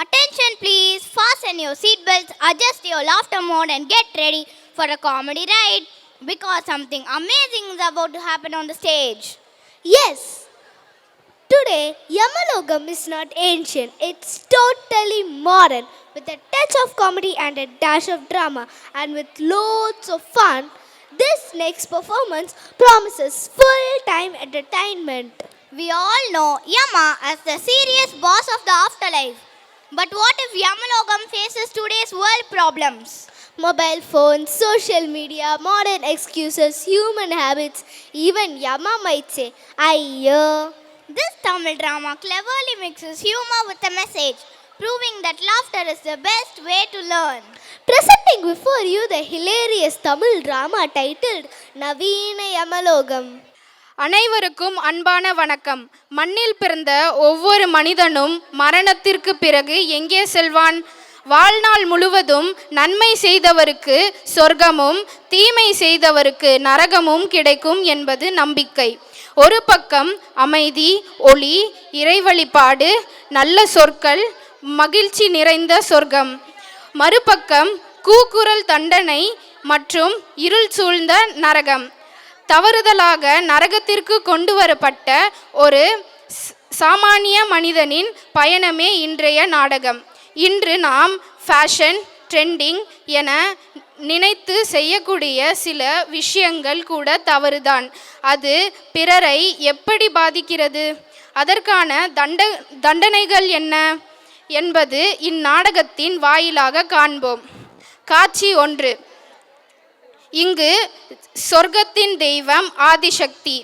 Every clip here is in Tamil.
Attention please, fasten your seatbelts, adjust your laughter mode and get ready for a comedy ride because something amazing is about to happen on the stage. Yes, today Yamalogam is not ancient, it's totally modern with a touch of comedy and a dash of drama and with loads of fun. This next performance promises full-time entertainment. We all know Yama as the serious boss of the afterlife. But what if Yamalogam faces today's world problems? Mobile phones, social media, modern excuses, human habits, even Yama might say, Ayyo. This Tamil drama cleverly mixes humor with a message, proving that laughter is the best way to learn. Presenting before you the hilarious Tamil drama titled Naveena Yamalogam. அனைவருக்கும் அன்பான வணக்கம். மண்ணில் பிறந்த ஒவ்வொரு மனிதனும் மரணத்திற்கு பிறகு எங்கே செல்வான்? வாழ்நாள் முழுவதும் நன்மை செய்தவருக்கு சொர்க்கமும் தீமை செய்தவருக்கு நரகமும் கிடைக்கும் என்பது நம்பிக்கை. ஒரு பக்கம் அமைதி, ஒளி, இறை வழிபாடு, நல்ல சொற்கள், மகிழ்ச்சி நிறைந்த சொர்க்கம். மறுபக்கம் கூக்குரல் தண்டனை மற்றும் இருள் சூழ்ந்த நரகம். தவறுதலாக நரகத்திற்கு கொண்டு வரப்பட்ட ஒரு சாமானிய மனிதனின் பயணமே இன்றைய நாடகம். இன்று நாம் ஃபேஷன், ட்ரெண்டிங் என நினைத்து செய்யக்கூடிய சில விஷயங்கள் கூட தவறுதான். அது பிறரை எப்படி பாதிக்கிறது? அதற்கான தண்டனைகள் என்ன என்பது இந்நாடகத்தின் வாயிலாக காண்போம். காட்சி 1. இங்கு சொர்க்கத்தின் தெய்வம் ஆதிசக்தி.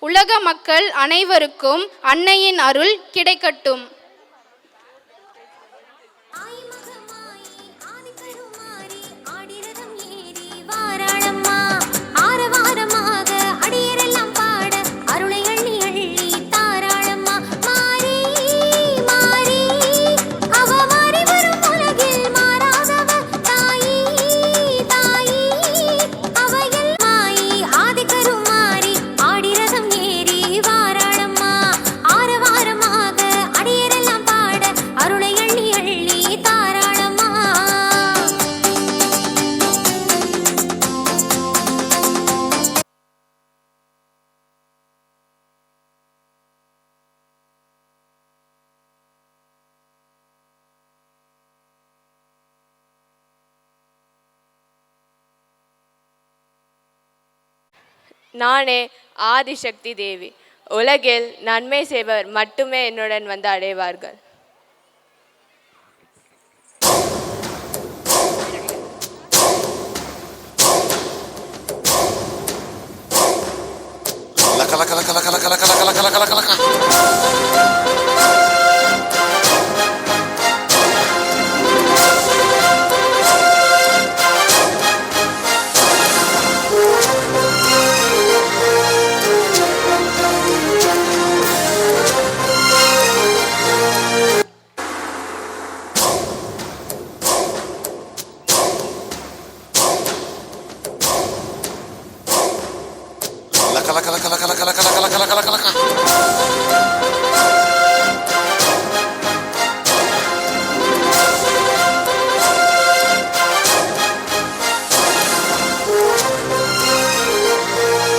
உலக மக்கள் அனைவருக்கும் அன்னையின் அருள் கிடைக்கட்டும். நானே ஆதிசக்தி தேவி. உலகில் நன்மை செய்வர் மட்டுமே என்னுடன் வந்து அடைவார்கள்.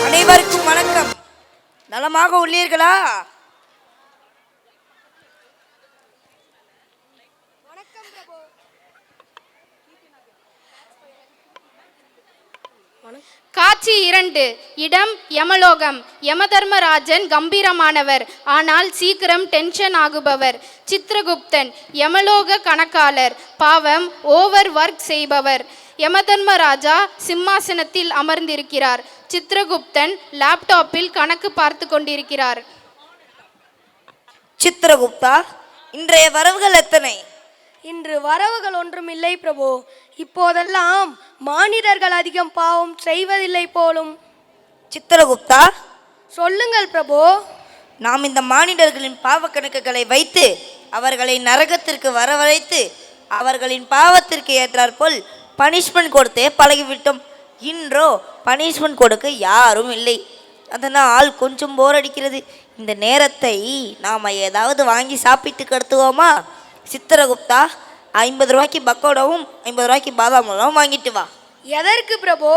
அனைவருக்கும் வணக்கம். நலமாக உள்ளீர்களா? காட்சி 2. இடம் யமலோகம். யமதர்மராஜன் கம்பீரமானவர், ஆனால் சீக்கிரம் டென்ஷன் ஆகுபவர். சித்திரகுப்தன் யமலோக கணக்காளர், பாவம் ஓவர் ஒர்க் செய்பவர். யமதர்மராஜா சிம்மாசனத்தில் அமர்ந்திருக்கிறார். சித்திரகுப்தன் லேப்டாப்பில் கணக்கு பார்த்து கொண்டிருக்கிறார். சித்திரகுப்தா, இன்றைய வரவுகள் எத்தனை? இன்று வரவுகள் ஒன்றும் இல்லை பிரபு. இப்போதெல்லாம் மானிடர்கள் அதிகம் பாவம் செய்வதில்லை போலும். சித்திரகுப்தா, சொல்லுங்கள் பிரபு. நாம் இந்த மானிடர்களின் பாவ கணக்குகளை வைத்து அவர்களை நரகத்திற்கு வரவழைத்து அவர்களின் பாவத்திற்கு ஏற்றாற்போல் பனிஷ்மெண்ட் கொடுத்தே பழகிவிட்டோம். இன்றோ பனிஷ்மெண்ட் கொடுக்க யாரும் இல்லை. அதனால் கொஞ்சம் போர் அடிக்கிறது. இந்த நேரத்தை நாம் ஏதாவது வாங்கி சாப்பிட்டு கடுத்துவோமா? சித்திரகுப்தா 50 ரூபாய்க்கு பக்கோடாவும் 50 ரூபாய்க்கு பாதாம் அல்வாவும் வாங்கிட்டு வா. எதற்கு பிரபு?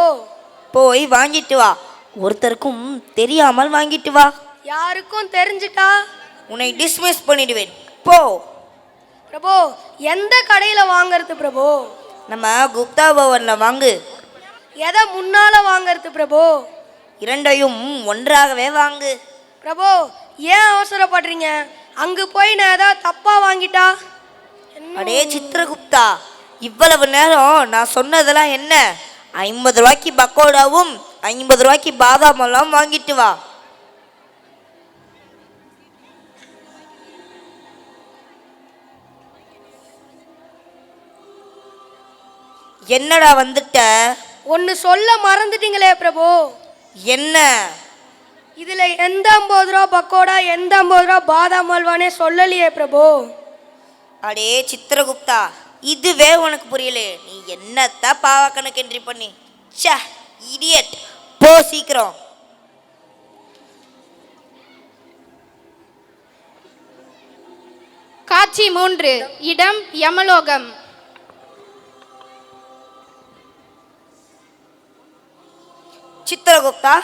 போய் வாங்கிட்டு வா. ஒருத்தருக்கும் தெரியாமல் வாங்கிட்டு வா. யாருக்கும் தெரிஞ்சிட்டா உன்னை டிஸ்மிஸ் பண்ணிடுவேன். போ. பிரபு, எந்த கடையில வாங்குறது பிரபு? நம்ம குப்தா பவனில் வாங்கு. எதை முன்னால வாங்குறது பிரபு? இரண்டையும் ஒன்றாகவே வாங்கு. பிரபு, ஏன் அவசரப்படுறீங்க? அங்கு போய் நான் ஏதாவது தப்பா வாங்கிட்டா? அடே சித்திரகுப்தா, இவ்வளவு நேரம் நான் சொன்னதெல்லாம் என்ன? 50 ரூபாய்க்கு பக்கோடாவும் 50 ரூபாய்க்கு பாதாம் அல்வாவும் வாங்கிட்டு வா. என்னடா வந்துட்ட? ஒன்னு சொல்ல மறந்துட்டீங்களே பிரபு. என்ன? இதுல எந்த 50 ரூபா பக்கோடா, எந்த 50 ரூபா பாதாம் அல்வானே சொல்லலையே பிரபு. அடே சித்திரகுப்தா, இதுவே உனக்கு புரியல. நீ என்னத்த பாவ கணக்கு என்ட்ரி பண்ணி? ச்சே, இடியட். போ சீக்கிரம். காட்சி 3. இடம் யமலோகம். சித்திரகுப்தா,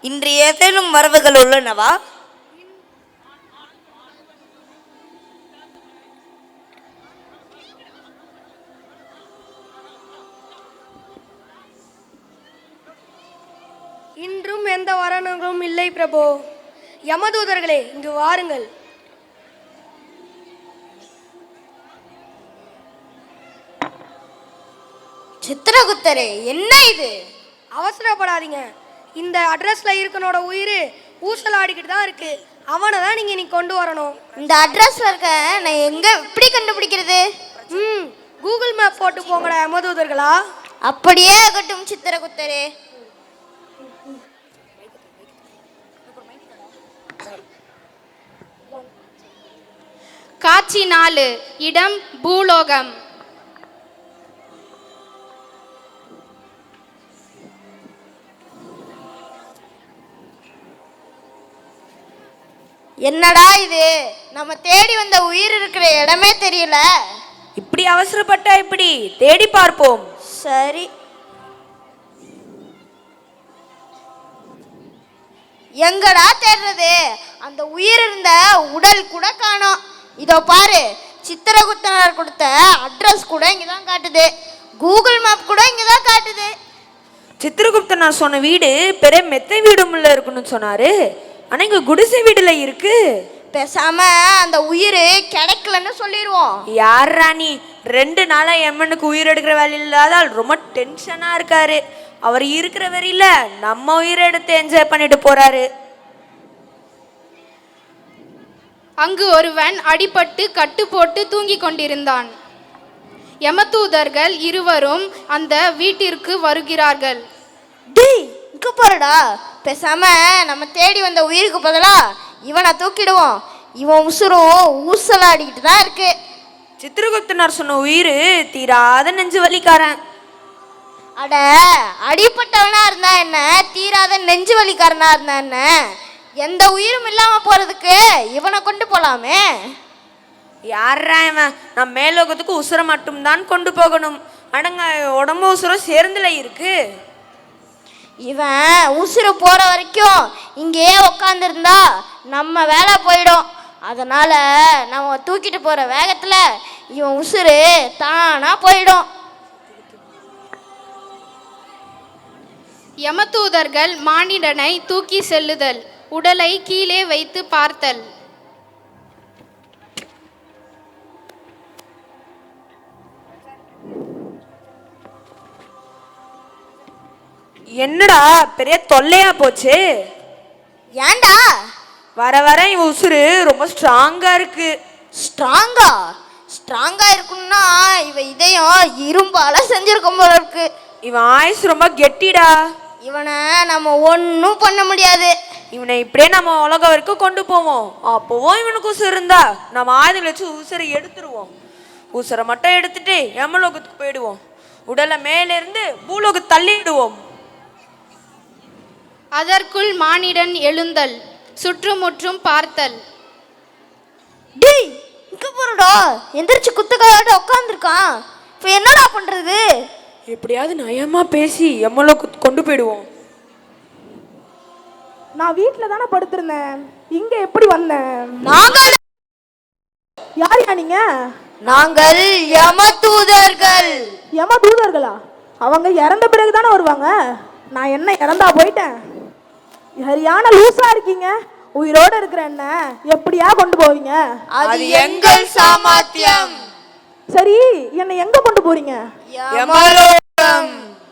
இன்று ஏதேனும் வரவுகள் உள்ளனவா? இன்றும் எந்த வரணும் இல்லை பிரபு. யமதூதர்களே, இங்கு வாருங்கள். சித்திரகுப்தரே, என்ன இது? அவசரப்படாதீங்க. இந்த அட்ரஸ்ல இருக்கனோட உயிர் ஊசலாடிக்கிட்டு தான் இருக்கு. அவனை தான் நீங்க இன்னைக்கு கொண்டு வரணும். இந்த அட்ரஸ்ல இருக்க நான் எங்க எப்படி கண்டுபிடிக்கிறது? கூகுள் மேப் போட்டு போங்கடா யமதூதர்களா. அப்படியே ஆகட்டும் சித்திரகுப்தரே. காட்சி 4. இடம் பூலோகம். என்னடா இது? நம்ம தேடி வந்த உயிர் இருக்கிற இடமே தெரியல. இப்படி அவசரப்பட்டா இப்படி தேடி பார்ப்போம். சரி. எங்கடா தேடுறது? அந்த உயிர் இருந்த உடல் கூட காணோம். இதோ பாரு, சித்திரகுப்தனர் கொடுத்த அட்ரஸ் கூட இங்கதான் காட்டுது. கூகுள் மேப் கூட இங்கதான் காட்டுது. சித்திரகுப்தனார் சொன்ன வீடு பெரிய மெத்தை வீடுமுள்ள இருக்குன்னு சொன்னாரு. ஆனா இங்க குடிசை வீடுல இருக்கு. பேசாம அந்த உயிர் கிடைக்கலன்னு சொல்லிடுவோம். யார் ராணி 2 நாளா எம்மனுக்கு உயிர் எடுக்கிற வேலை இல்லாதால் ரொம்ப டென்ஷனா இருக்காரு. அவர் இருக்கிற வரையில நம்ம உயிரை எடுத்து என்ஜாய் பண்ணிட்டு போறாரு. அங்கு ஒருவன் அடிபட்டு கட்டு போட்டு தூங்கி கொண்டிருந்தான். யமதூதர்கள் இருவரும் அந்த வீட்டிற்கு வருகிறார்கள். டேய், இங்க பாருடா. பேசாம நம்ம தேடி வந்த உயிருக்கு பதிலா இவனை தூக்கிடுவோம். இவன் உசுரும் ஊசலாடிக்கிட்டு தான் இருக்கு. சித்திரகுப்தனார் சொன்ன உயிர் தீராத நெஞ்சு வலிக்காரன். அட, அடிப்பட்டவனா இருந்தா என்ன, தீராத நெஞ்சு வலிக்காரனா இருந்தா என்ன, எந்த உயிரும் இல்லாம போறதுக்கு இவனை கொண்டு போலாமே. யாரா இவன்? நான் மேலோகத்துக்கு உசுரை மட்டும்தான் கொண்டு போகணும். அடங்க, உடம்பு உசுரம் சேர்ந்துல இருக்கு. இவன் உசுறு போற வரைக்கும் இங்கேயே உக்காந்துருந்தா நம்ம வேலை போயிடும். அதனால நம்ம தூக்கிட்டு போற வேகத்துல இவன் உசுறு தானா போயிடும். யமதூதர்கள் மானிடனை தூக்கி செல்லுதல், உடலை கீழே வைத்து பார்த்தல். என்னடா பெரிய தொல்லையா போச்சு? ஏண்டா? வர வர இவன் உசுறு ரொம்ப ஸ்ட்ராங்கா இருக்கு. ஸ்ட்ராங்கா? ஸ்ட்ராங்கா இருக்குன்னா இவ இதயம் இரும்பால செஞ்சிருக்கும் போல இருக்கு. இவன் ஆயுசு ரொம்ப கெட்டிடா. இவனை நம்ம ஒன்றும் பண்ண முடியாது. இவனை இப்படியே நம்ம உலகம் வரைக்கும் கொண்டு போவோம். அப்போவும் இவனுக்கு உசுறு இருந்தா நம்ம ஆயுதம் வச்சு உசுரை எடுத்துருவோம். உசுரை மட்டும் எடுத்துட்டு யமலோகத்துக்கு போயிடுவோம். உடலை மேல இருந்து பூலோகத்தை தள்ளிடுவோம். அதற்குள் மானிடன் எழுந்தல், சுற்றுமுற்றும் பார்த்தல். டேய், இங்க போறடா, எந்திரிச்சு குத்துக்காயோட உட்காந்துருக்கான். இப்போ என்னடா பண்றது? எப்படியாவது நயமா பேசி யமலோகத்துக்கு கொண்டு போயிடுவோம். நான் வீட்டில் தானே படுத்திருந்தேன், இங்க எப்படி வந்தேன்? நாங்கள் யாரையா நீங்க? நாங்கள் யமதூதர்கள். யம தூதர்களா? அவங்க இறந்த பிறகு தானே வருவாங்க. நான் என்ன இறந்தா போயிட்டேன்? சரியான லூசா இருக்கீங்க. உயிரோட இருக்கிற என்ன எப்படியா கொண்டு போவீங்க? அது எங்கள் சாமர்த்தியம். சரி, என்னை எங்க கொண்டு போறீங்க? யமலோகம்.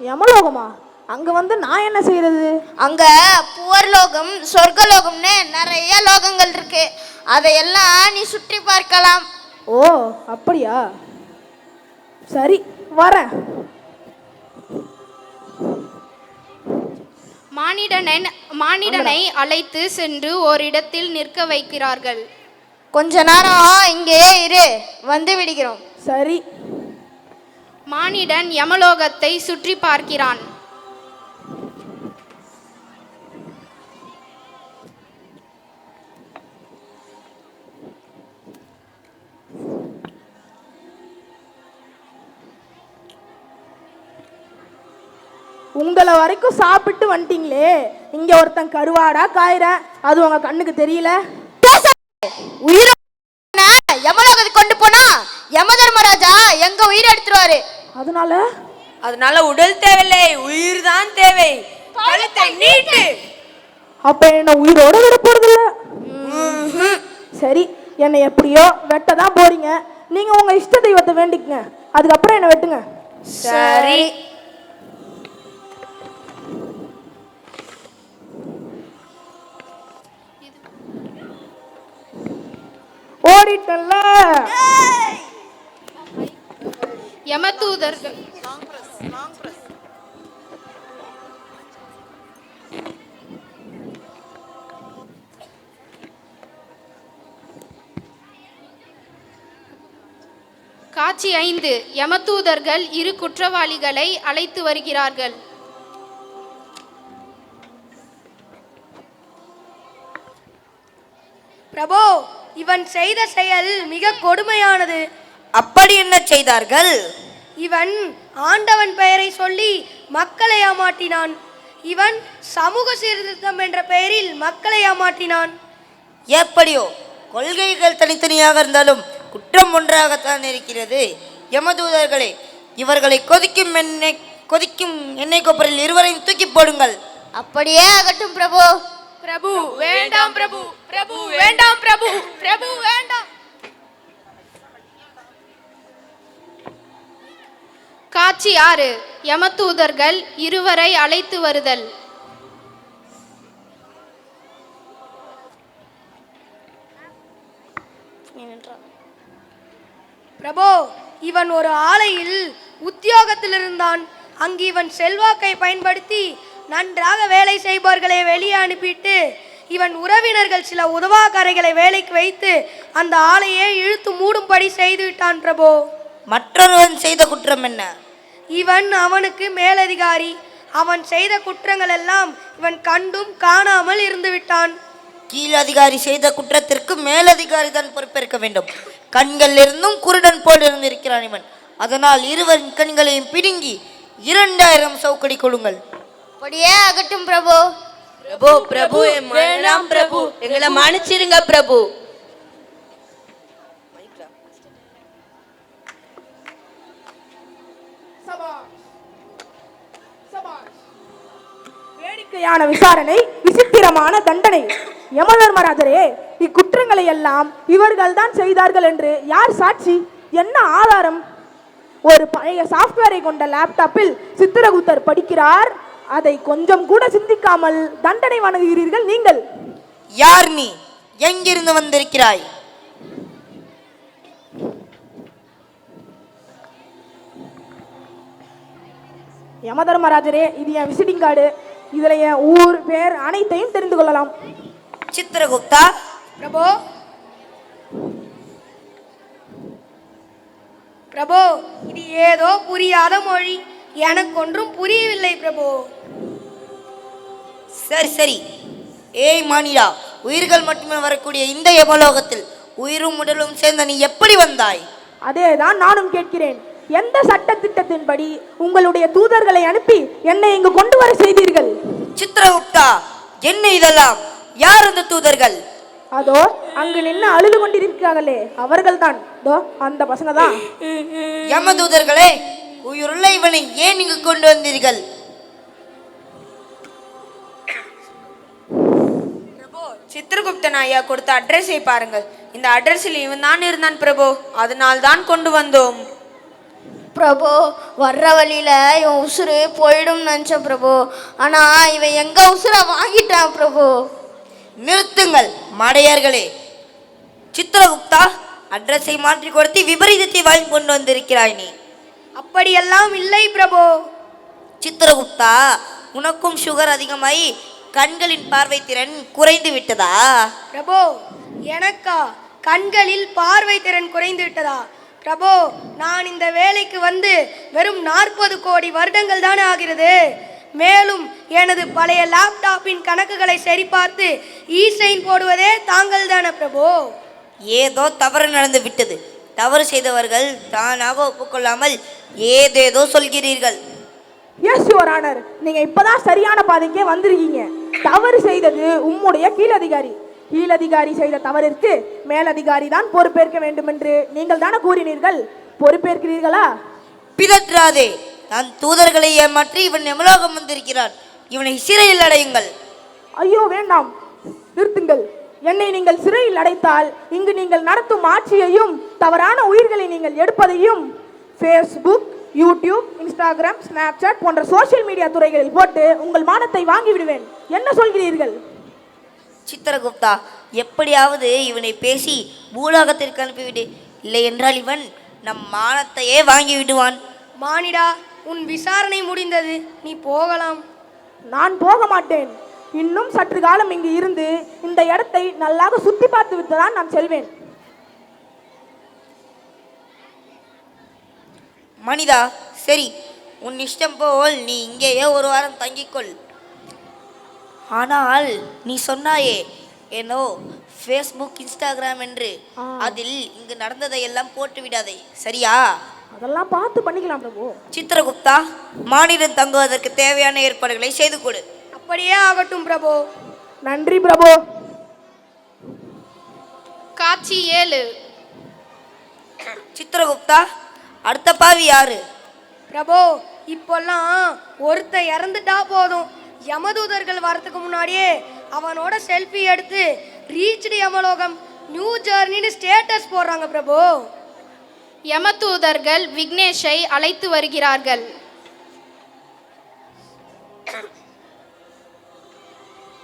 யமலோகமா? அங்க வந்து நான் என்ன செய்யறது? அங்க புவர்லோகம், சொர்க்கலோகம்னு நிறைய லோகங்கள் இருக்கு. அதையெல்லாம் நீ சுற்றி பார்க்கலாம். ஓ அப்படியா, சரி வரேன். மானிடனை அழைத்து சென்று ஓரிடத்தில் நிற்க வைக்கிறார்கள். கொஞ்ச நேரம் இங்கேயே இரு, வந்து விடுகிறோம். சரி. மானிடன் யமலோகத்தை சுற்றி பார்க்கிறான். உங்களை வரைக்கும் சாப்பிட்டு வந்துட்டீங்களே, இங்க ஒருத்தன் கருவாடா காயிறேன், அது உங்க கண்ணுக்கு தெரியல? உயிர யமலோகத்துக்கு கொண்டு போனா யமதர்மராஜா எங்க உயிரை எடுத்துருவாரு. அதனால உடல் தேவையில்லை, உயிர் தான் தேவை. கழுத்தை நீட்டு. அப்ப என்ன உயிரோட விட போறது இல்ல? சரி, என்னை எப்படியோ வெட்ட தான் போறீங்க. நீங்க உங்க இஷ்ட தெய்வத்தை வேண்டிக்கங்க, அதுக்கப்புறம் என்ன வெட்டுங்க. சரி. ஓடிட்டல்ல. யமதூதர்கள் காட்சி 5. யமதூதர்கள் இரு குற்றவாளிகளை அழைத்து வருகிறார்கள். பிரபு, இவன் செய்த செயல் மிக கொடுமையானது. அப்படி என்ன செய்தார்கள்? இவன் ஆண்டவன் பெயரை சொல்லி மக்களை ஏமாற்றினான். இவன் சமூக சீர்திருத்தம் என்ற பெயரில் மக்களை ஏமாற்றினான். எப்படியோ கொள்கைகள் தனித்தனியாக இருந்தாலும் குற்றம் ஒன்றாகத்தான் இருக்கிறது. யமதூதர்களே, இவர்களை கொதிக்கும் எண்ணெய் கொப்பரில் இருவரையும் தூக்கி போடுங்கள். அப்படியே ஆகட்டும் பிரபு. பிரபு வேண்டாம், பிரபு பிரபு வேண்டாம், பிரபு பிரபு வேண்டாம். காட்சி 6. யமதூதர்கள் இருவரை அழைத்து வருதல். பிரபு, இவன் ஒரு ஆலையில் உத்தியோகத்தில் இருந்தான். அங்கு இவன் செல்வாக்கை பயன்படுத்தி நன்றாக வேலை செய்பவர்களை வெளியே அனுப்பிட்டு இவன் உறவினர்கள் சில உதவாக்காரைகளை வேலைக்கு வைத்து அந்த ஆலையை இழுத்து மூடும்படி செய்து விட்டான். பிரபு, மற்றொருவன் செய்த குற்றம் என்ன? இவன் அவனுக்கு மேலதிகாரி. அவன் செய்த குற்றங்கள் எல்லாம் இவன் கண்டும் காணாமல் இருந்து விட்டான். கீழ் அதிகாரி செய்த குற்றத்திற்கு மேலதிகாரி தான் பொறுப்பேற்க வேண்டும். கண்கள் இருந்தும் குருடன் போல் இருந்திருக்கிறான் இவன். அதனால் இருவரின் கண்களையும் பிடுங்கி 2000 சவுக்கடி கொடுங்கள். அப்படியே ஆகட்டும் பிரபு. பிரபு பிரபு வேண்டாம் பிரபு, எங்களை மன்னிச்சிருங்க பிரபு. வேடிக்கையான விசாரணை, விசித்திரமான தண்டனை. யமதர்மராஜரே, இக்குற்றங்களை எல்லாம் இவர்கள் தான் செய்தார்கள் என்று யார் சாட்சி? என்ன ஆதாரம்? ஒரு பழைய சாஃப்ட்வேரை கொண்ட லேப்டாப்பில் சித்திரகுப்தர் படிக்கிறார். அதை கொஞ்சம் கூட சிந்திக்காமல் தண்டனை வழங்குகிறீர்கள் நீங்கள். யார் நீ? எங்கிருந்து வந்திருக்கிறாய்? யமதர்மராஜரே, இது என் விசிட்டிங் கார்டு. இதுல என் ஊர் பேர் அனைத்தையும் தெரிந்து கொள்ளலாம். சித்திரகுப்தா. பிரபு, பிரபு, இது ஏதோ புரியாத மொழி. எனக்கு ஒன்றும் புரியவில்லை பிரபு. சரி சரி. ஏய் மானிடா, உயிர்கள் மட்டுமே வரக்கூடிய இந்த யமலோகத்தில் உயிரும் உடலும் சேர்ந்த நீ எப்படி வந்தாய்? அதேதான் நானும் கேட்கிறேன். எந்த சட்ட திட்டத்தின்படி உங்களுடைய தூதர்களை அனுப்பி என்னை இங்கு கொண்டு வர செய்தீர்கள்? சித்திரகுப்தா, என்ன இதெல்லாம்? யார் அந்த தூதர்கள்? அதோ அங்கு நின்று அழுது கொண்டிருக்கிறார்களே அவர்கள்தான். தோ அந்த பசங்க தான். யம தூதர்களே, உயிருள்ள இவனை ஏன் இங்கு கொண்டு வந்தீர்கள்? பிரபு, சித்திரகுப்தன் ஐயா கொடுத்த அட்ரஸை பாருங்கள். இந்த அட்ரஸில் இவன் தான் இருந்தான் பிரபு, அதனால் தான் கொண்டு வந்தோம். பிரபு, வர்ற வழியில இவன் உசுறு போயிடும் நினச்சேன் பிரபு. ஆனா இவன் எங்க உசுரை வாங்கிட்டான் பிரபு. நிறுத்துங்கள் மடையர்களே. சித்திரகுப்தா, அட்ரஸை மாற்றி கொடுத்து விபரீதத்தை வாங்கி கொண்டு வந்திருக்கிறாய் நீ. அப்படியெல்லாம் இல்லை பிரபு. சித்திரகுப்தா, உனக்கும் சுகர் அதிகமாய் கண்களின் பார்வை திறன் குறைந்து விட்டதா? பிரபு, எனக்கா கண்களில் பார்வை திறன் குறைந்து விட்டதா? பிரபு, நான் இந்த வேலைக்கு வந்து வெறும் 40 கோடி வருடங்கள் தானே ஆகிறது. மேலும் எனது பழைய லேப்டாப்பின் கணக்குகளை சரிபார்த்து ஈசைன் போடுவதே தாங்கள் தானே பிரபு. ஏதோ தவறு நடந்து விட்டது. தவறு செய்தவர்கள் தானாக ஒப்புக்கொள்ளாமல் ஏதேதோ சொல்கிறீர்கள். எஸ் யுவர் ஆனர், நீங்க இப்பதான் சரியான பாதைக்கே வந்திருக்கீங்க. தவறு செய்தது உம்முடைய கீழதிகாரி. கீழதிகாரி செய்த தவறிற்கு மேலதிகாரி தான் பொறுப்பேற்க வேண்டும் என்று நீங்கள் தானே கூறினீர்கள். பொறுப்பேற்கிறீர்களா? பிதற்றாதே. நான் தூதர்களை ஏமாற்றி இவன் எமலோகம் வந்திருக்கிறான். இவனை சிறையில் அடையுங்கள். ஐயோ வேண்டாம், நிறுத்துங்கள். என்னை நீங்கள் சிறையில் அடைத்தால் இங்கு நீங்கள் நடத்தும் ஆட்சியையும் தவறான உயிர்களை நீங்கள் எடுப்பதையும் ஃபேஸ்புக், யூடியூப், இன்ஸ்டாகிராம், ஸ்னாப்சாட் போன்ற சோசியல் மீடியா துறைகளில் போட்டு உங்கள் மானத்தை வாங்கி விடுவேன். என்ன சொல்கிறீர்கள்? சித்திரகுப்தா, எப்படியாவது இவனை பேசி பூலோகத்திற்கு அனுப்பிவிடு. இல்லை என்றால் இவன் நம் மானத்தையே வாங்கி விடுவான். மானிடா, உன் விசாரணை முடிந்தது, நீ போகலாம். நான் போக மாட்டேன். இன்னும் சற்று காலம் இங்கு இருந்து இந்த இடத்தை நல்லாக சுத்தி பார்த்து விட்டுதான் நான் செல்வேன். மனிதா, சரி, உன் இஷ்டம் போல் நீ இங்கேயே ஒரு வாரம் தங்கிக்கொள். ஆனால் நீ சொன்னாயே ஏனோ ஃபேஸ்புக், இன்ஸ்டாகிராம் என்று, அதில் இங்கு நடந்ததை எல்லாம் போட்டு விடாதே, சரியா? அதெல்லாம் பார்த்து பண்ணிக்கலாம் பிரபு. சித்திரகுப்தா, மானிடன் தங்குவதற்கு தேவையான ஏற்பாடுகளை செய்து கொடு. அப்படியே ஆகட்டும் பிரபு. நன்றி பிரபு. காட்சி 7. சித்திரகுப்தா, அடுத்த பாவி யாரு? பிரபு, இப்பெல்லாம் ஒருத்த இறந்துட்டா போதும், யமதூதர்கள் வரத்துக்கு முன்னாடியே அவனோட செல்ஃபி எடுத்து ரீச்டு யமலோகம், நியூ ஜர்னின்னு ஸ்டேட்டஸ் போடுறாங்க பிரபு. யமதூதர்கள் விக்னேஷை அழைத்து வருகிறார்கள்.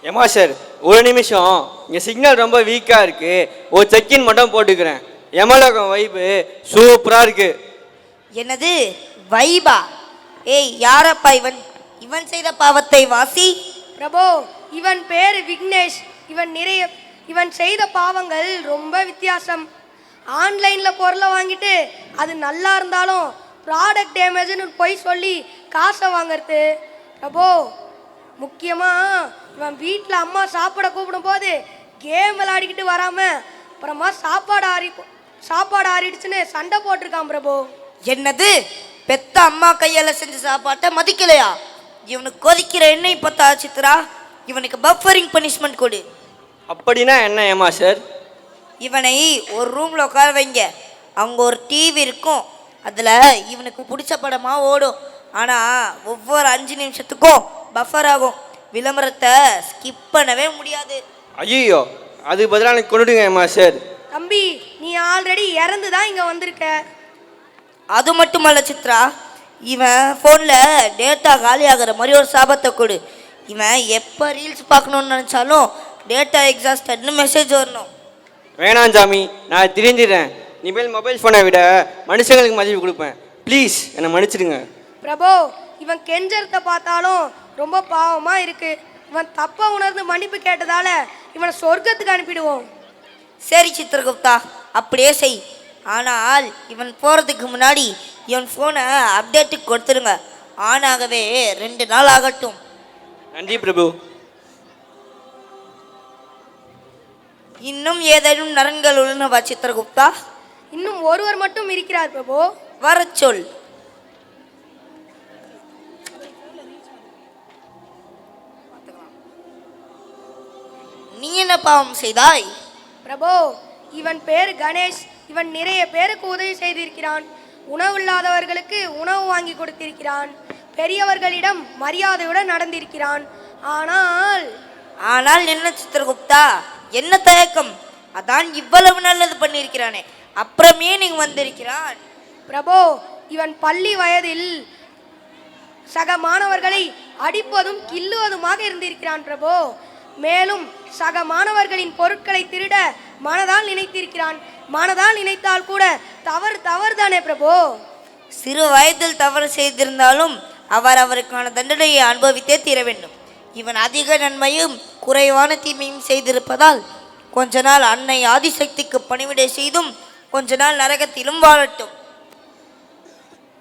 ஏமா சார், ஒரு நிமிஷம், இங்கே சிக்னல் ரொம்ப வீக்காக இருக்கு. ஒரு செக்கின் மட்டும் போட்டுக்கிறேன். யமலோகம் வைப்பு சூப்பராக இருக்கு. என்னது வைபா? ஏய், யாரப்பா இவன்? இவன் செய்த பாவத்தை வாசி. பிரபு, இவன் பேரு விக்னேஷ். இவன் செய்த பாவங்கள் ரொம்ப வித்தியாசம். ஆன்லைனில் பொருளை வாங்கிட்டு அது நல்லா இருந்தாலும் ப்ராடக்ட் டேமேஜ்னு போய் சொல்லி காசை வாங்கிறது. பிரபு, முக்கியமாக இவன் வீட்டில் அம்மா சாப்பிட கூப்பிடும் போது கேம் விளையாடிக்கிட்டு வராமல் அப்புறமா சாப்பாடு ஆறிடுச்சுன்னு சண்டை போட்டிருக்கான் பிரபு. என்னது? பெத்த அம்மா கையால் செஞ்ச சாப்பாட்டை மதிக்கலையா? இவனுக்கு கொதிக்கிற எண்ணெய் பார்த்தா சித்ரா, இவனுக்கு பஃபரிங் பனிஷ்மெண்ட் கொடு. அப்படின்னா என்ன ஏமா சார்? இவனை ஒரு ரூமில் உட்கார வைங்க. அங்கே ஒரு டிவி இருக்கும். அதில் இவனுக்கு பிடிச்ச படமாக ஓடும். ஆனால் ஒவ்வொரு 5 நிமிஷத்துக்கும் பஃபர் ஆகும். விளம்பரத்தை ஸ்கிப் பண்ணவே முடியாது. ஐயோ, அதுக்கு பதிலாக எனக்கு கொண்டுடுங்க ஏமா சார். தம்பி, நீ ஆல்ரெடி இறந்து தான் இங்கே வந்திருக்க. அது மட்டுமல்ல சித்ரா, இவன் ஃபோனில் டேட்டா காலி ஆகிற மாதிரி ஒரு சாபத்தை கொடு. இவன் எப்போ ரீல்ஸ் பார்க்கணுன்னு நினச்சாலும் டேட்டா எக்ஸாஸ்டட்னு மெசேஜ் வரணும். வேணாம் சாமி, நான் தெரிஞ்சிடறேன். இனிமேல் மொபைல் ஃபோனை விட மனுஷங்களுக்கு மதிப்பு கொடுப்பேன். ப்ளீஸ் என்னை மன்னிச்சிடுங்க. பிரபு, இவன் கெஞ்சறத்தை பார்த்தாலும் ரொம்ப பாவமாக இருக்கு. இவன் தப்பாக உணர்ந்து மன்னிப்பு கேட்டதால இவனை சொர்க்கத்துக்கு அனுப்பிடுவோம். சரி சித்திரகுப்தா, அப்படியே செய். ஆனால் இவன் போகிறதுக்கு முன்னாடி இவன் ஃபோனை அப்டேட்டுக்கு கொடுத்துருங்க. ஆனாகவே 2 நாள் ஆகட்டும். நன்றி பிரபு. இன்னும் ஏதேனும் நரன்கள் உள்ளனவா சித்திரகுப்தா? இன்னும் ஒருவர் மட்டும் இருக்கிறார் பிரபு. வரச் சொல். நீ என்ன பாவம் செய்தாய்? பிரபு, இவன் பேர் கணேஷ். இவன் நிறைய பேருக்கு உதவி செய்திருக்கிறான். உணவு இல்லாதவர்களுக்கு உணவு வாங்கி கொடுத்திருக்கிறான். பெரியவர்களிடம் மரியாதையுடன் நடந்திருக்கிறான். ஆனால் என்ன சித்திரகுப்தா, என்ன தயக்கம்? அதான் இவ்வளவு நல்லது பண்ணியிருக்கிறானே, அப்புறமே நீங்க வந்திருக்கிறான். பிரபு, இவன் பள்ளி வயதில் சக மாணவர்களை அடிப்பதும் கிள்ளுவதுமாக இருந்திருக்கிறான் பிரபு. மேலும் சக மாணவர்களின் பொருட்களை திருட மனதால் நினைத்திருக்கிறான். மனதால் நினைத்தால் கூட தவறு தானே பிரபு? சிறு வயதில் தவறு செய்திருந்தாலும் அவருக்கான தண்டனையை அனுபவித்தே தீர வேண்டும். இவன் அதிக நன்மையும் குறைவான தீமையும் செய்திருப்பதால் கொஞ்ச நாள் அன்னை ஆதிசக்திக்கு பணிவிடை செய்தும் கொஞ்ச நாள் நரகத்திலும் வாழட்டும்.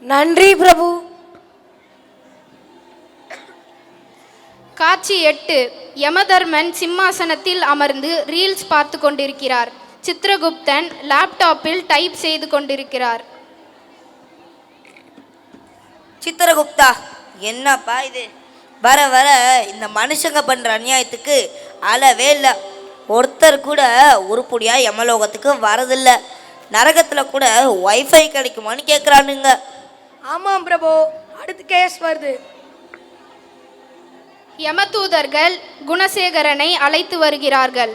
நன்றி பிரபு. காட்சி 8. யமதர்மன் சிம்மாசனத்தில் அமர்ந்து ரீல்ஸ் பார்த்து கொண்டிருக்கிறார். சித்திரகுப்தன் லேப்டாப்பில் டைப் செய்து கொண்டிருக்கிறார். சித்திரகுப்தா, என்னப்பா இது? வர வர இந்த மனுஷங்க பண்ற அநியாயத்துக்கு அளவே இல்லை. ஒருத்தர் கூட உருப்படியா யமலோகத்துக்கு வரதில்லை. நரகத்துல கூட வைஃபை கிடைக்குமான்னு கேட்குறானுங்க. ஆமாம் பிரபு, அடுத்து கேஸ் வருது. யமதூதர்கள் குணசேகரனை அழைத்து வருகிறார்கள்.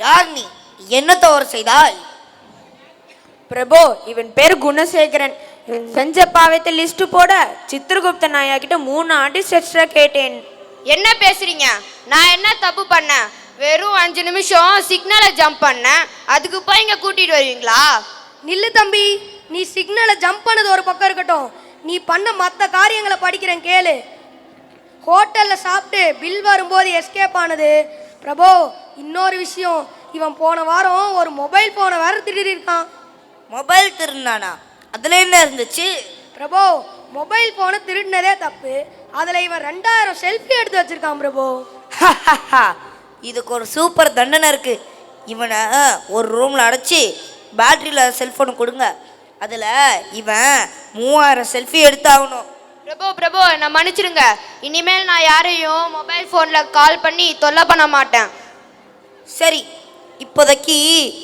யார் நீ? என்ன தவறு செய்தாய்? பிரபு, இவன் பேர் குணசேகரன். இவன் செஞ்ச பாவத்தை லிஸ்ட் போட சித்திரகுப்தன் ஐயா கிட்ட 3 ஆர்டிஸ்ட் எக்ஸ்ட்ரா கேட்டேன். என்ன பேசுறீங்க? நான் என்ன தப்பு பண்ணேன்? வெறும் 5 நிமிஷம் சிக்னலை ஜம்ப் பண்ணேன். அதுக்கு போய் இங்கே கூட்டிட்டு வருவீங்களா? நில்லு தம்பி, நீ சிக்னலை ஜம்ப் பண்ணது ஒரு பக்கம் இருக்கட்டும், நீ பண்ண மற்ற காரியங்களை படிக்கிறேன் கேளு. ஹோட்டலில் சாப்பிட்டு பில் வரும்போது எஸ்கேப் ஆனது. பிரபு, இன்னொரு விஷயம், இவன் போன வாரம் ஒரு மொபைல் ஃபோனை வேற திருடி இருக்கான். மொபைல் திருநானா? அதுல என்ன இருந்துச்சு? பிரபு, மொபைல் ஃபோனை திருடினதே தப்பு, அதில் இவன் 2000 செல்ஃபி எடுத்து வச்சிருக்கான் பிரபு. இதுக்கு ஒரு சூப்பர் தண்டனை இருக்கு. இவனை ஒரு ரூம்ல அடைச்சி பேட்டரியில் செல்ஃபோன் கொடுங்க. அதில் இவன் 3000 செல்ஃபி எடுத்தாகணும். பிரபு நான் மன்னிச்சிடுங்க. இனிமேல் நான் யாரையும் மொபைல் ஃபோனில் கால் பண்ணி தொல்லை பண்ண மாட்டேன். சரி, இப்போதைக்கு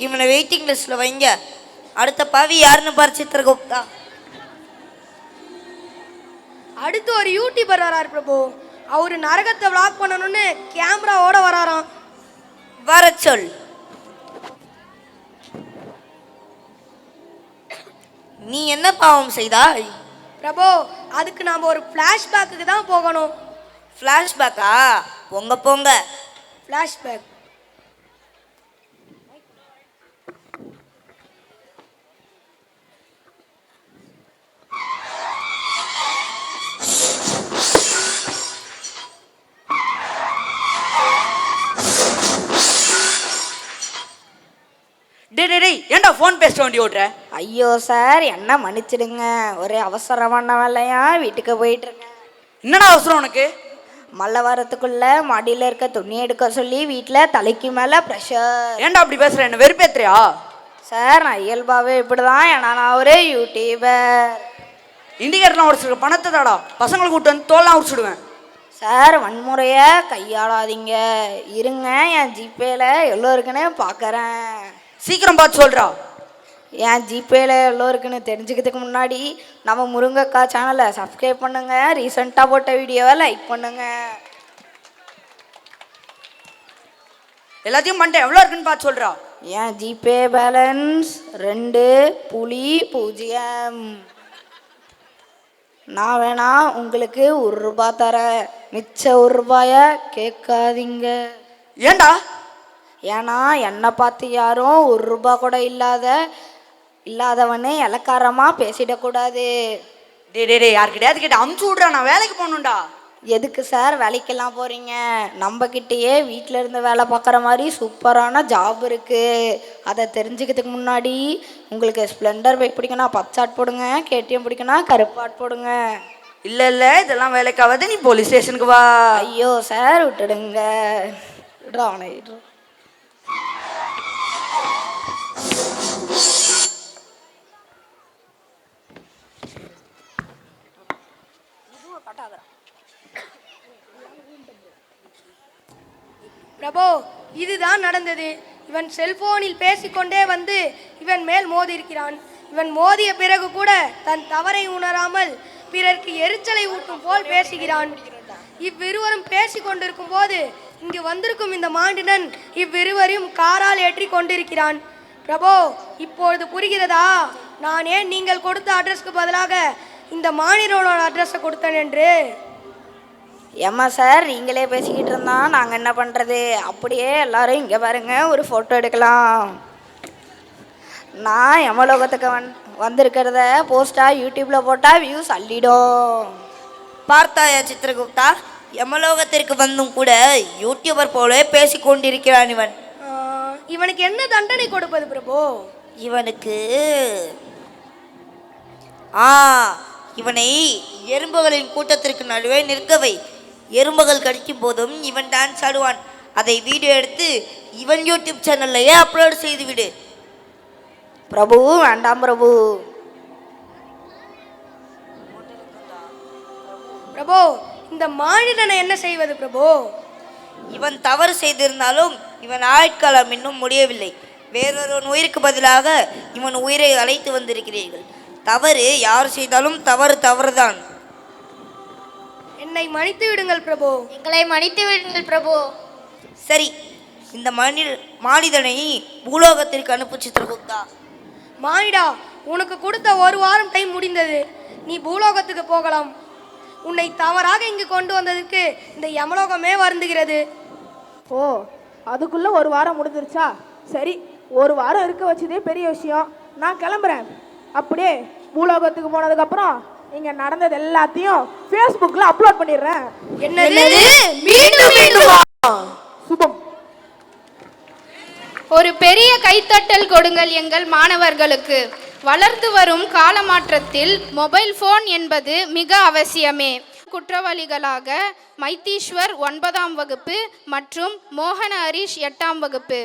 இவனை வெயிட்டிங் லிஸ்ட்டில் வைங்க. அடுத்த பாவி யாருன்னு பாரு சித்திரகுப்தா. அடுத்து ஒரு யூடியூபர் வரார் பிரபு. அவரு நரகத்தை விளாக் பண்ணணும்னு கேமராவோட வராராம். வர சொல். நீ என்ன பாவம் செய்தாய்? பிரபு, அதுக்கு நாம் ஒரு ஃப்ளாஷ்பேக்கு தான் போகணும். ஃப்ளாஷ்பேக்கா? போங்க. ஃப்ளாஷ்பேக். டேய் ஏன்டா ஃபோன் பேச வேண்டி ஓட்டுற? ஐயோ சார், என்ன மன்னிச்சிடுங்க, ஒரே அவசரமான வேலையா வீட்டுக்கு போயிட்டுருக்கேன். என்னடா அவசரம் உனக்கு? மழை வரத்துக்குள்ள மாடியில் இருக்க துணி எடுக்க சொல்லி வீட்டில் தலைக்கு மேலே ப்ரெஷர். ஏன்டா அப்படி பேசுற? என்ன வெறுப்பேத்துறியா? சார், நான் இயல்பாகவே இப்படி தான், ஏன்னா நான் ஒரு யூடியூபர். இண்டிகேட்டர்லாம் உடச்சிருக்க பணத்தை தாடா பசங்களை கூட்டு வந்து தோல்லாம் உடிச்சிடுவேன். சார், வன்முறையை கையாளாதீங்க. இருங்க, என் ஜிபேயில் எவ்வளோ இருக்குன்னு பார்க்குறேன். சீக்கிரம் பார்த்து சொல்கிறா. என் ஜிபேயில் எவ்வளோ இருக்குன்னு தெரிஞ்சுக்கிறதுக்கு முன்னாடி நம்ம முருங்கக்கா சேனலை சப்ஸ்கிரைப் பண்ணுங்க, ரீசெண்டாக போட்ட வீடியோவை லைக் பண்ணுங்க. எல்லாத்தையும் பண்ணிட்டேன், எவ்வளோ இருக்குன்னு பார்த்து சொல்கிறா. என் ஜிபே பேலன்ஸ் 2.0. நான் வேணா உங்களுக்கு ₹1 தரேன், மிச்ச ₹1 கேட்காதீங்க. ஏண்டா? ஏன்னா என்னை பார்த்து யாரும் ₹1 கூட இல்லாதவனே இலக்காரமாக பேசிடக்கூடாது. டே யார்கிட்டயாவது கேட்டு அமுச்சு விட்றா, நான் வேலைக்கு போகணுண்டா. எதுக்கு சார் வேலைக்கெல்லாம் போகிறீங்க? நம்மக்கிட்டேயே வீட்டில் இருந்து வேலை பார்க்குற மாதிரி சூப்பரான ஜாப் இருக்குது. அதை தெரிஞ்சுக்கிறதுக்கு முன்னாடி உங்களுக்கு ஸ்ப்ளெண்டர் பைக் பிடிக்குன்னா பச்சாட் போடுங்க, கேடிஎம் பிடிக்குன்னா கருப்பாட் போடுங்க. இல்ல இல்ல இதெல்லாம் வேலைக்காவது, நீ போலீஸ் ஸ்டேஷனுக்கு வா. ஐயோ சார் விட்டுடுங்க. விட்றா அவனை விட்றா. பிரபு, இதுதான் நடந்தது. இவன் செல்போனில் பேசிக்கொண்டே வந்து இவன் மேல் மோதி இருக்கிறான். இவன் மோதிய பிறகு கூட தன் தவறை உணராமல் பிறருக்கு எரிச்சலை ஊட்டும் போல் பேசுகிறான். இவ்விருவரும் பேசிக் கொண்டிருக்கும் போது இங்கு வந்திருக்கும் இந்த மாண்டினன் இவ்விருவரையும் காரால் ஏற்றி கொண்டிருக்கிறான். பிரபு, இப்பொழுது புரிகிறதா நான் ஏன் நீங்கள் கொடுத்த அட்ரஸ்க்கு பதிலாக இந்த மானிடனோட அட்ரஸை கொடுத்தேன் என்று? ஏம்மா சார், நீங்களே பேசிக்கிட்டு இருந்தா நாங்கள் என்ன பண்ணுறது? அப்படியே எல்லாரும் இங்கே பாருங்க, ஒரு ஃபோட்டோ எடுக்கலாம். நான் யமலோகத்துக்கு வந்திருக்கிறத போஸ்ட்டாக யூடியூப்பில் போட்டால் வியூஸ் அள்ளிடும். பார்த்தாயா சித்திரகுப்தா, யமலோகத்திற்கு வந்தும் கூட யூடியூபர் போல பேசி கொண்டிருக்கிறான் இவன். இவனுக்கு என்ன தண்டனை கொடுப்பது பிரபு? இவனுக்கு இவனை எறும்புகளின் கூட்டத்திற்கு நடுவே நிற்கவை. எறும்புகள் கடிக்கும் போதும் இவன் டான்ஸ் ஆடுவான். அதை வீடியோ எடுத்து இவன் யூடியூப் சேனல்லையே அப்லோட் செய்து விடு. பிரபு வேண்டாம் பிரபு. பிரபு, இந்த மானிடனை என்ன செய்வது பிரபு? இவன் தவறு செய்திருந்தாலும் இவன் ஆயுட்காலம் இன்னும் முடியவில்லை. வேறொரு உயிருக்கு பதிலாக இவன் உயிரை அழைத்து வந்திருக்கிறீர்கள். தவறு யார் செய்தாலும் தவறுதான். என்னை மன்னித்து விடுங்கள் பிரபு. எங்களை மன்னித்து விடுங்கள் பிரபு. சரி, இந்த மானிதனை பூலோகத்திற்கு அனுப்பு சித்திரகுப்தா. மானிடா, உனக்கு கொடுத்த 1 வாரம் டைம் முடிந்தது. நீ பூலோகத்துக்கு போகலாம். உன்னை தவறாக இங்கு கொண்டு வந்ததுக்கு இந்த யமலோகமே வருந்துகிறது. ஓ, அதுக்குள்ள 1 வாரம் முடிஞ்சிருச்சா? சரி, 1 வாரம் இருக்க வச்சதே பெரிய விஷயம். நான் கிளம்புறேன். அப்படியே பூலோகத்துக்கு போனதுக்கப்புறம் இங்கே நடந்தது எல்லாத்தையும் ஃபேஸ்புக்கில் அப்லோட் பண்ணிடுறேன். என்னது? சுபம். ஒரு பெரிய கைத்தட்டல் கொடுங்கள் எங்கள் மாணவர்களுக்கு. வளர்ந்து வரும் காலமாற்றத்தில் மொபைல் ஃபோன் என்பது மிக அவசியமே. குற்றவாளிகளாக மைத்தீஸ்வர் 9ஆம் வகுப்பு மற்றும் மோகன ஹரிஷ் 8ஆம் வகுப்பு.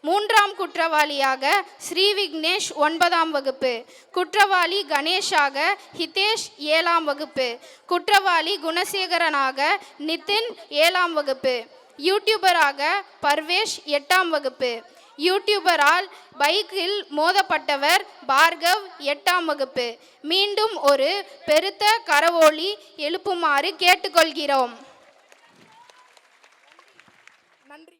3ஆம் குற்றவாளியாக ஸ்ரீ விக்னேஷ் 9ஆம் வகுப்பு. குற்றவாளி கணேஷாக ஹிதேஷ் 7ஆம் வகுப்பு. குற்றவாளி குணசேகரனாக நிதின் 7ஆம் வகுப்பு. யூடியூபராக பர்வேஷ் 8ஆம் வகுப்பு. யூடியூபரால் பைக்கில் மோதப்பட்டவர் பார்கவ் 8ஆம் வகுப்பு. மீண்டும் ஒரு பெருத்த கரவொலி எழுப்புமாறு கேட்டுக்கொள்கிறோம்.